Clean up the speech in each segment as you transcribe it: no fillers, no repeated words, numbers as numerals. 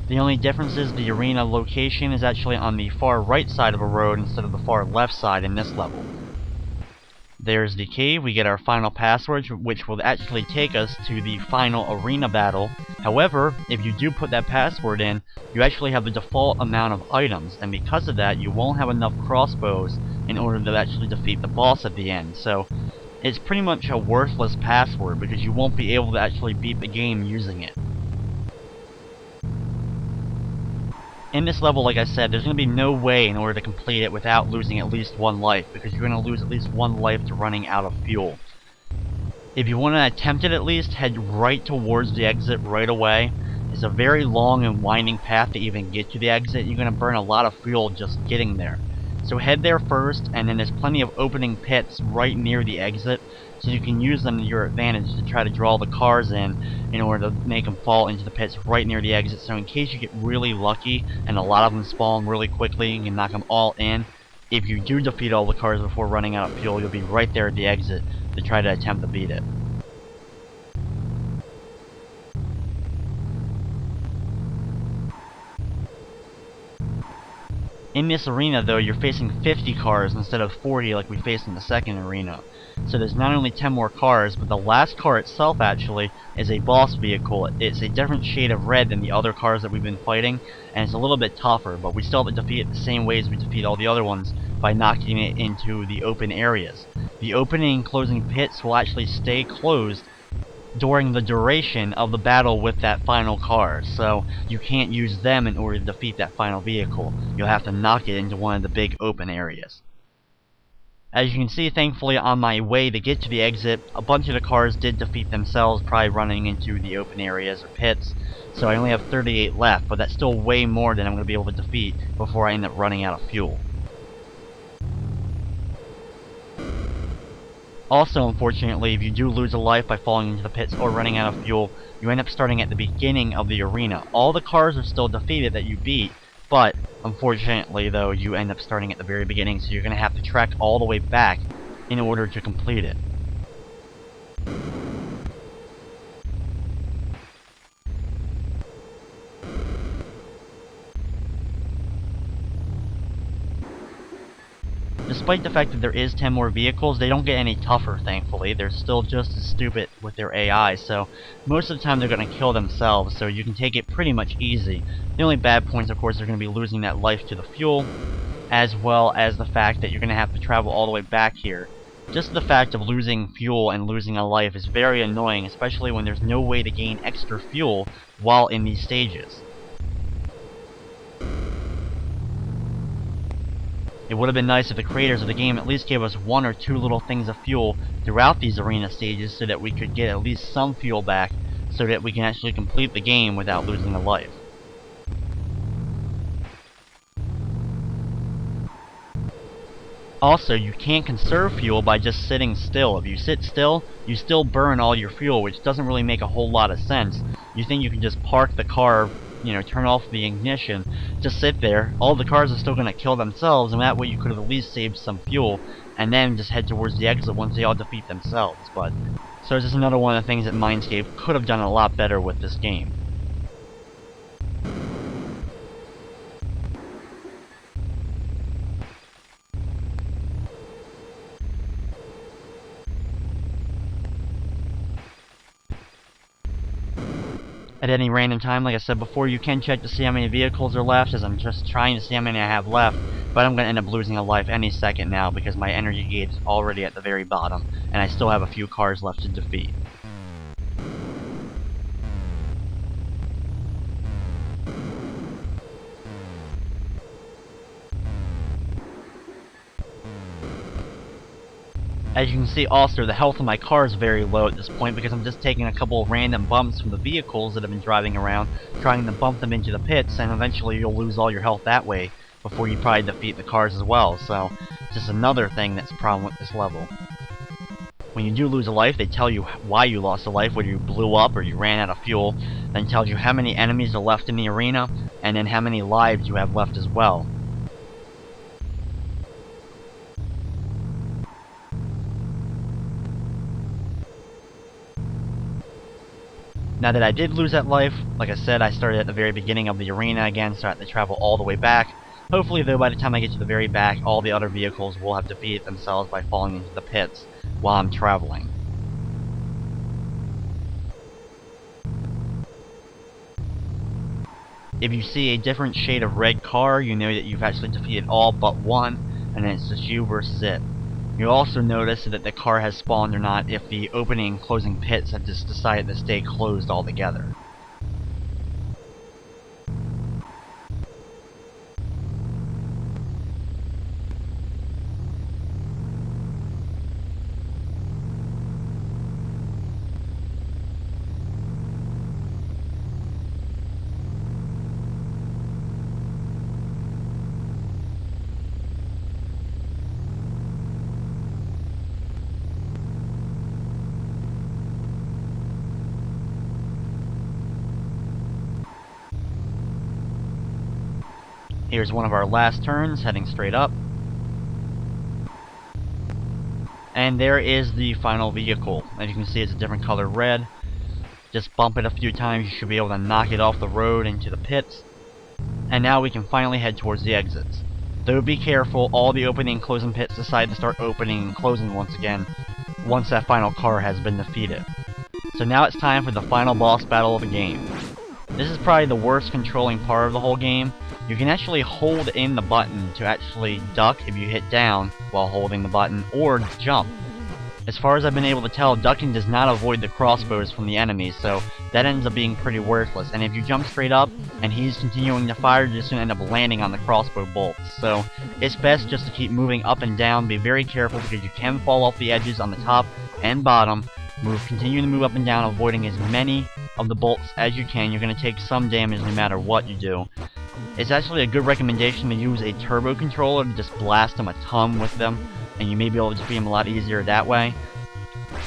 The only difference is the arena location is actually on the far right side of a road instead of the far left side in this level. There's the key. We get our final password, which will actually take us to the final arena battle. However, if you do put that password in, you actually have the default amount of items, and because of that, you won't have enough crossbows in order to actually defeat the boss at the end. So, it's pretty much a worthless password because you won't be able to actually beat the game using it. In this level, like I said, there's going to be no way in order to complete it without losing at least one life, because you're going to lose at least one life to running out of fuel. If you want to attempt it at least, head right towards the exit right away. It's a very long and winding path to even get to the exit. You're going to burn a lot of fuel just getting there. So head there first, and then there's plenty of opening pits right near the exit, so you can use them to your advantage to try to draw the cars in order to make them fall into the pits right near the exit. So in case you get really lucky and a lot of them spawn really quickly, you can knock them all in. If you do defeat all the cars before running out of fuel, you'll be right there at the exit to try to attempt to beat it. In this arena, though, you're facing 50 cars instead of 40 like we faced in the second arena. So there's not only 10 more cars, but the last car itself, actually, is a boss vehicle. It's a different shade of red than the other cars that we've been fighting, and it's a little bit tougher, but we still have to defeat it the same way as we defeat all the other ones, by knocking it into the open areas. The opening and closing pits will actually stay closed during the duration of the battle with that final car, so you can't use them in order to defeat that final vehicle. You'll have to knock it into one of the big open areas. As you can see, thankfully, on my way to get to the exit, a bunch of the cars did defeat themselves, probably running into the open areas or pits, so I only have 38 left, but that's still way more than I'm going to be able to defeat before I end up running out of fuel. Also, unfortunately, if you do lose a life by falling into the pits or running out of fuel, you end up starting at the beginning of the arena. All the cars are still defeated that you beat, but unfortunately, though, you end up starting at the very beginning, so you're going to have to track all the way back in order to complete it. Despite the fact that there is 10 more vehicles, they don't get any tougher, thankfully. They're still just as stupid with their AI, so most of the time they're going to kill themselves, so you can take it pretty much easy. The only bad points, of course, are going to be losing that life to the fuel, as well as the fact that you're going to have to travel all the way back here. Just the fact of losing fuel and losing a life is very annoying, especially when there's no way to gain extra fuel while in these stages. It would have been nice if the creators of the game at least gave us one or two little things of fuel throughout these arena stages so that we could get at least some fuel back so that we can actually complete the game without losing a life. Also, you can't conserve fuel by just sitting still. If you sit still, you still burn all your fuel, which doesn't really make a whole lot of sense. You think you can just park the car, turn off the ignition, just sit there. All the cars are still going to kill themselves, and that way you could have at least saved some fuel, and then just head towards the exit once they all defeat themselves. But so it's just another one of the things that Mindscape could have done a lot better with this game. At any random time, like I said before, you can check to see how many vehicles are left, as I'm just trying to see how many I have left, but I'm going to end up losing a life any second now because my energy gauge is already at the very bottom, and I still have a few cars left to defeat. As you can see also, the health of my car is very low at this point because I'm just taking a couple of random bumps from the vehicles that have been driving around, trying to bump them into the pits, and eventually you'll lose all your health that way before you probably defeat the cars as well, so just another thing that's a problem with this level. When you do lose a life, they tell you why you lost a life, whether you blew up or you ran out of fuel, then tells you how many enemies are left in the arena, and then how many lives you have left as well. Now that I did lose that life, like I said, I started at the very beginning of the arena again, so I have to travel all the way back. Hopefully though, by the time I get to the very back, all the other vehicles will have defeated themselves by falling into the pits while I'm traveling. If you see a different shade of red car, you know that you've actually defeated all but one, and then it's just you versus it. You'll also notice that the car has spawned or not if the opening and closing pits have just decided to stay closed altogether. Here's one of our last turns, heading straight up. And there is the final vehicle. As you can see, it's a different color red. Just bump it a few times, you should be able to knock it off the road into the pits. And now we can finally head towards the exits. Though be careful, all the opening and closing pits decide to start opening and closing once again, once that final car has been defeated. So now it's time for the final boss battle of the game. This is probably the worst controlling part of the whole game. You can actually hold in the button to actually duck if you hit down while holding the button, or jump. As far as I've been able to tell, ducking does not avoid the crossbows from the enemies, so that ends up being pretty worthless. And if you jump straight up and he's continuing to fire, you're just going to end up landing on the crossbow bolts. So it's best just to keep moving up and down. Be very careful because you can fall off the edges on the top and bottom. Continue to move up and down, avoiding as many of the bolts as you can. You're going to take some damage no matter what you do. It's actually a good recommendation to use a turbo controller to just blast them a ton with them, and you may be able to defeat them a lot easier that way.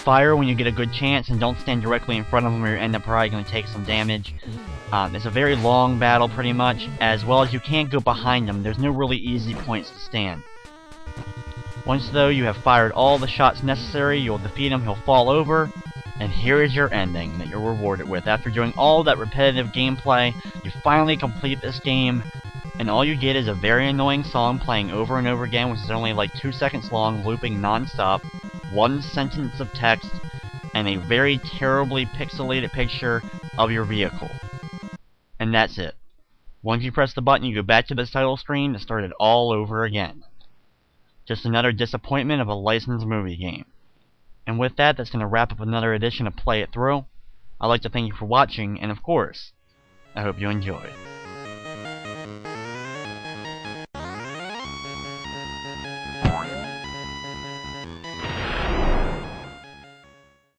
Fire when you get a good chance, and don't stand directly in front of them or you end up probably going to take some damage. It's a very long battle pretty much, as well as you can't go behind them. There's no really easy points to stand. Once though you have fired all the shots necessary, you'll defeat him, he'll fall over, and here is your ending that you're rewarded with. After doing all that repetitive gameplay, you finally complete this game, and all you get is a very annoying song playing over and over again, which is only like 2 seconds long, looping non-stop, one sentence of text, and a very terribly pixelated picture of your vehicle. And that's it. Once you press the button, you go back to the title screen to start it all over again. Just another disappointment of a licensed movie game. And with that, that's going to wrap up another edition of Play It Through. I'd like to thank you for watching, and of course, I hope you enjoyed.